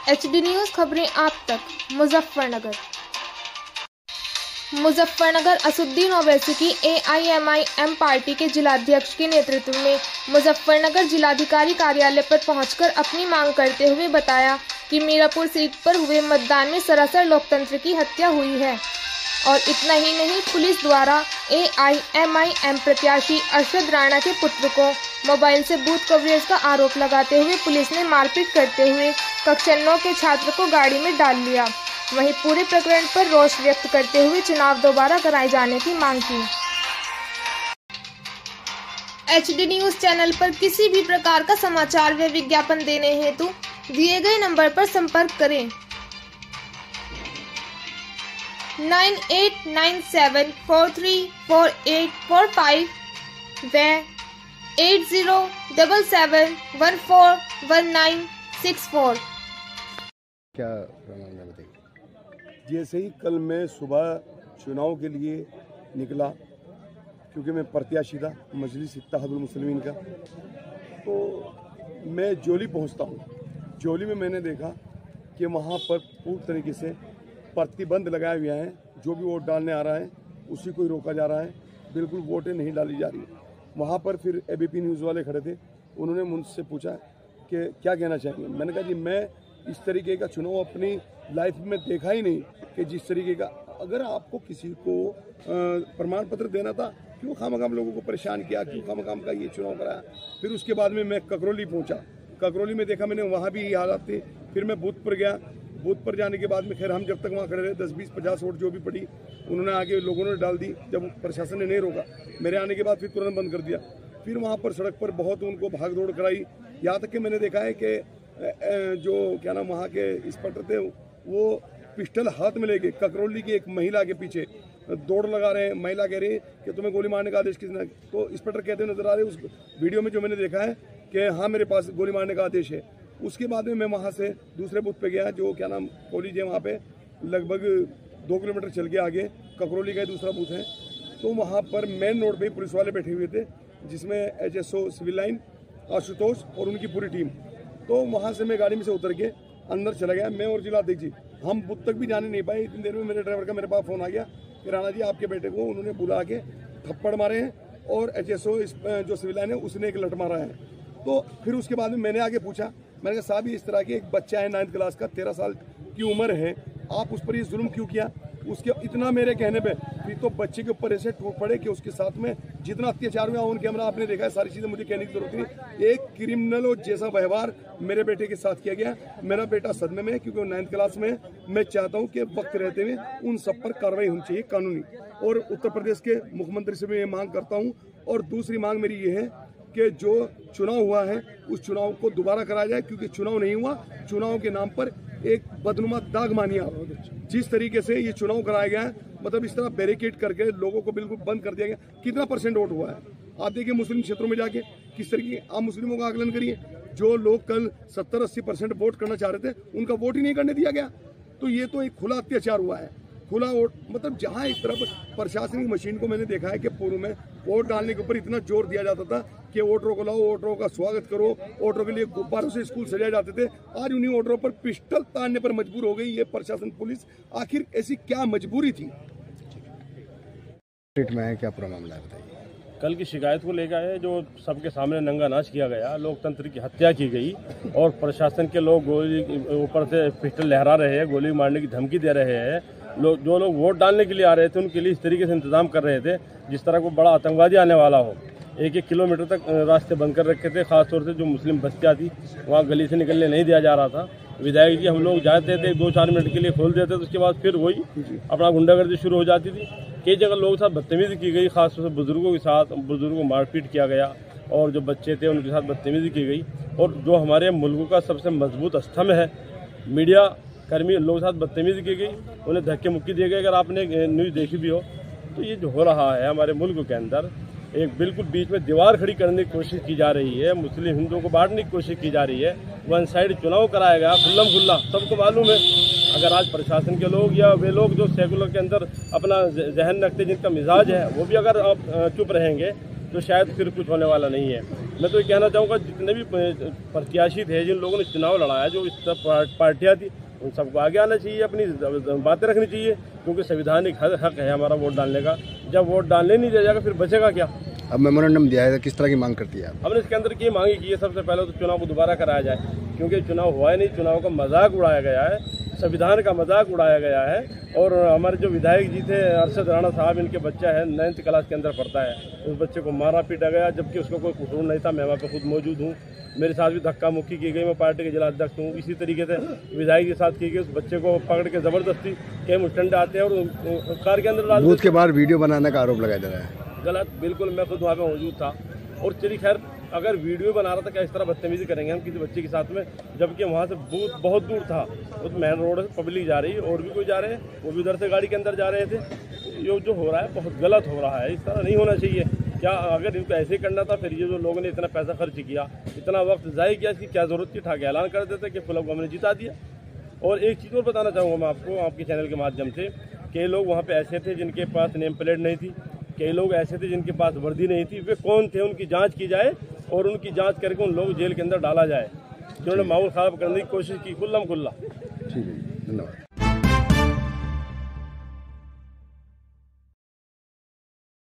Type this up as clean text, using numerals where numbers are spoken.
HD news खबरें आप तक। मुजफ्फरनगर असुद्दीन ओवैसी की AIMIM पार्टी के जिलाध्यक्ष के नेतृत्व में मुजफ्फरनगर जिलाधिकारी कार्यालय पर पहुंचकर अपनी मांग करते हुए बताया कि मीरापुर सीट पर हुए मतदान में सरासर लोकतंत्र की हत्या हुई है। और इतना ही नहीं, पुलिस द्वारा AIMIM प्रत्याशी अरशद राणा के पुत्र को मोबाइल से बूथ कवरेज का आरोप लगाते हुए पुलिस ने मारपीट करते हुए कक्षा 9 के छात्र को गाड़ी में डाल लिया। वहीं पूरे प्रकरण पर रोष व्यक्त करते हुए चुनाव दोबारा कराए जाने की मांग की। HD न्यूज़ चैनल पर किसी भी प्रकार का समाचार व विज्ञापन देने हेतु दिए गए नंबर पर संपर्क करें 9897434845 व 8077141964। क्या प्रमाण है बताइए। जैसे ही कल मैं सुबह चुनाव के लिए निकला, क्योंकि मैं प्रत्याशी था मजलिस इत्तेहादुल मुस्लिमीन का, तो मैं जोली पहुंचता हूं। जोली में मैंने देखा कि वहां पर पूरी तरीके से प्रतिबंध लगाए हुए हैं। जो भी वोट डालने आ रहा है उसी को ही रोका जा रहा है, बिल्कुल वोटें नहीं डाली जा रही। वहाँ पर फिर ABP न्यूज़ वाले खड़े थे, उन्होंने मुझसे पूछा कि क्या कहना चाहेंगे। मैंने कहा जी मैं इस तरीके का चुनाव अपनी लाइफ में देखा ही नहीं कि जिस तरीके का, अगर आपको किसी को प्रमाण पत्र देना था क्यों खामखाम लोगों को परेशान किया, क्यों खामखाम का ये चुनाव कराया। फिर उसके बाद में मैं ककरौली पहुंचा, ककरौली में देखा मैंने वहाँ भी ये हालात थे। फिर मैं बूथ पर गया, बूथ पर जाने के बाद में खैर हम जब तक वहाँ खड़े रहे 10, 20, 50 वोट जो भी पड़ी उन्होंने आगे लोगों ने डाल दी। जब प्रशासन ने नहीं रोका, मेरे आने के बाद फिर तुरंत बंद कर दिया। फिर वहाँ पर सड़क पर बहुत उनको भाग दौड़ कराई, यहाँ तक कि मैंने देखा है कि जो क्या नाम वहाँ के इंस्पेक्टर थे वो पिस्टल हाथ में लेके ककरौली की एक महिला के पीछे दौड़ लगा रहे हैं। महिला कह रही है कि तुम्हें गोली मारने का आदेश किसने, तो इंस्पेक्टर कहते हुए नजर आ रहे हैं उस वीडियो में जो मैंने देखा है कि हाँ मेरे पास गोली मारने का आदेश है। उसके बाद में मैं वहाँ से दूसरे बूथ पे गया, जो क्या नाम कॉलेज है, वहाँ पे लगभग 2 किलोमीटर चल के आगे ककरौली का दूसरा बूथ है। तो वहाँ पर मेन रोड पे पुलिस वाले बैठे हुए थे, जिसमें HSO सिविल लाइन आशुतोष और उनकी पूरी टीम। तो वहाँ से मैं गाड़ी में से उतर के अंदर चला गया, मैं और जिलाध्यक्ष जी। हम बूथ तक भी जाने नहीं पाए। इतनी देर में मेरे ड्राइवर का मेरे पास फ़ोन आ गया कि राणा जी आपके बेटे को उन्होंने बुला के थप्पड़ मारे हैं और HSO जो सिविल लाइन है उसने एक लट मारा है। तो फिर उसके बाद में मैंने आगे पूछा, मैंने कहा साहब इस तरह की एक बच्चा है 9th क्लास का, 13 साल की उम्र है, आप उस पर ये जुल्म क्यों किया। उसके इतना मेरे कहने पे फिर तो बच्चे के ऊपर ऐसे टूट पड़े कि उसके साथ में जितना अत्याचार हुआ ऑन कैमरा आपने देखा है। सारी चीज़ें मुझे कहने की जरूरत नहीं। एक क्रिमिनल जैसा व्यवहार मेरे बेटे के साथ किया गया। मेरा बेटा सदमे में है क्योंकि वो 9th क्लास में। मैं चाहता हूँ कि वक्त रहते हुए उन सब पर कार्रवाई होनी चाहिए कानूनी। और उत्तर प्रदेश के मुख्यमंत्री से मैं ये मांग करता हूँ। और दूसरी मांग मेरी ये है कि जो चुनाव हुआ है उस चुनाव को दोबारा कराया जाए, क्योंकि चुनाव नहीं हुआ, चुनाव के नाम पर एक बदनुमा दाग मानिया। जिस तरीके से ये चुनाव कराया गया है, मतलब इस तरह बैरिकेड करके लोगों को बिल्कुल बंद कर दिया गया। कितना % वोट हुआ है आप देखिए मुस्लिम क्षेत्रों में जाके, किस तरीके आप मुस्लिमों का आकलन करिए। जो लोग कल 70-80% वोट करना चाह रहे थे उनका वोट ही नहीं करने दिया गया। तो ये तो एक खुला अत्याचार हुआ है, खुला वोट। मतलब जहां एक तरफ प्रशासनिक मशीन को मैंने देखा है कि पूर्व में वोट डालने के ऊपर इतना जोर दिया जाता था कि वोटरों को लाओ, वोटरों का स्वागत करो, वोटरों के लिए गुब्बारों से स्कूल सजाए जाते थे। आज उन्हीं वोटरों पर पिस्टल तानने पर मजबूर हो गई ये प्रशासन, पुलिस। आखिर ऐसी क्या मजबूरी थी। में है क्या पूरा मामला है बताइए। कल की शिकायत को लेकर है, जो सबके सामने नंगा नाच किया गया, लोकतंत्र की हत्या की गई और प्रशासन के लोग गोली ऊपर से पिस्टल लहरा रहे हैं, गोली मारने की धमकी दे रहे हैं। जो लोग वोट डालने के लिए आ रहे थे उनके लिए इस तरीके से इंतजाम कर रहे थे जिस तरह को बड़ा आतंकवादी आने वाला हो। 1-1 किलोमीटर तक रास्ते बंद कर रखे थे। खासतौर से जो मुस्लिम बस्तियाँ थी वहाँ गली से निकलने नहीं दिया जा रहा था। विधायक जी हम लोग जाते थे 2-4 मिनट के लिए खोल देते थे, उसके बाद फिर वही अपना गुंडागर्दी शुरू हो जाती थी। कई जगह लोगों के साथ बदतमीजी की गई, खासतौर से बुजुर्गों के साथ, बुजुर्गों को मारपीट किया गया और जो बच्चे थे उनके साथ बदतमीजी की गई। और जो हमारे मुल्क का सबसे मजबूत स्तंभ है मीडिया कर्मी, लोगों के साथ बदतमीजी की गई, उन्हें धक्के मुक्की दिए गए। अगर आपने न्यूज़ देखी भी हो तो ये जो हो रहा है हमारे मुल्क के अंदर, एक बिल्कुल बीच में दीवार खड़ी करने की कोशिश की जा रही है, मुस्लिम हिंदुओं को बांटने की कोशिश की जा रही है। वन साइड चुनाव कराया गया खुल्लम खुल्ला, सबको मालूम है। अगर आज प्रशासन के लोग या वे लोग जो सेकुलर के अंदर अपना जहन रखते, जिनका मिजाज है, वो भी अगर आप चुप रहेंगे तो शायद फिर कुछ होने वाला नहीं है। मैं तो ये कहना चाहूँगा जितने भी प्रत्याशी थे, जिन लोगों ने चुनाव लड़ाया, जो इस पार्टियाँ थी, उन सबको आगे आना चाहिए, अपनी बातें रखनी चाहिए, क्योंकि संविधानिक हक है हमारा वोट डालने का। जब वोट डालने नहीं दिया जाएगा फिर बचेगा क्या। अब मेमोरेंडम दिया है, किस तरह की मांग करती है आप? हमने इसके अंदर की मांगी की है, सबसे पहले तो चुनाव को दोबारा कराया जाए, क्योंकि चुनाव हुआ ही नहीं, चुनाव का मजाक उड़ाया गया है, संविधान का मजाक उड़ाया गया है। और हमारे जो विधायक जी थे अरशद राणा साहब, इनके बच्चा है 9th क्लास के अंदर पढ़ता है, उस बच्चे को मारा पीटा गया, जबकि उसका कोई कसूर नहीं था। मैं वहाँ पर खुद मौजूद हूँ, मेरे साथ भी धक्का मुक्की की गई, मैं पार्टी के जिला अध्यक्ष हूँ। इसी तरीके से विधायक के साथ की गई, उस बच्चे को पकड़ के जबरदस्ती के मुस्टंड आते हैं और कार के अंदर डाल बूथ के बाहर वीडियो बनाने का आरोप लगाया जा रहा है। गलत, बिल्कुल, मैं खुद वहाँ पे मौजूद था। और चलिए खैर, अगर वीडियो बना रहा था, क्या इस तरह बदतमीजी करेंगे हम किसी बच्चे के साथ में, जबकि वहाँ से बूथ बहुत दूर था, उस मेन रोड से पब्लिक जा रही है और भी कोई जा रहे हैं, वो भी उधर से गाड़ी के अंदर जा रहे थे। ये जो हो रहा है बहुत गलत हो रहा है, इस तरह नहीं होना चाहिए। क्या अगर इनको ऐसे ही करना था, फिर ये जो लोगों ने इतना पैसा खर्च किया, इतना वक्त ज़ाया किया, इसकी क्या ज़रूरत थी? ठाके ऐलान कर देते कि फिलहाल हमने जिता दिया। और एक चीज़ और बताना चाहूँगा मैं आपको, आपके चैनल के माध्यम से, कई लोग वहाँ पे ऐसे थे जिनके पास नेम प्लेट नहीं थी, कई लोग ऐसे थे जिनके पास वर्दी नहीं थी। वे कौन थे, उनकी जांच की जाए और उनकी जांच करके उन लोग जेल के अंदर डाला जाए जिन्होंने माहौल ख़राब करने की कोशिश की खुल्लम खुल्ला। ठीक है, धन्यवाद।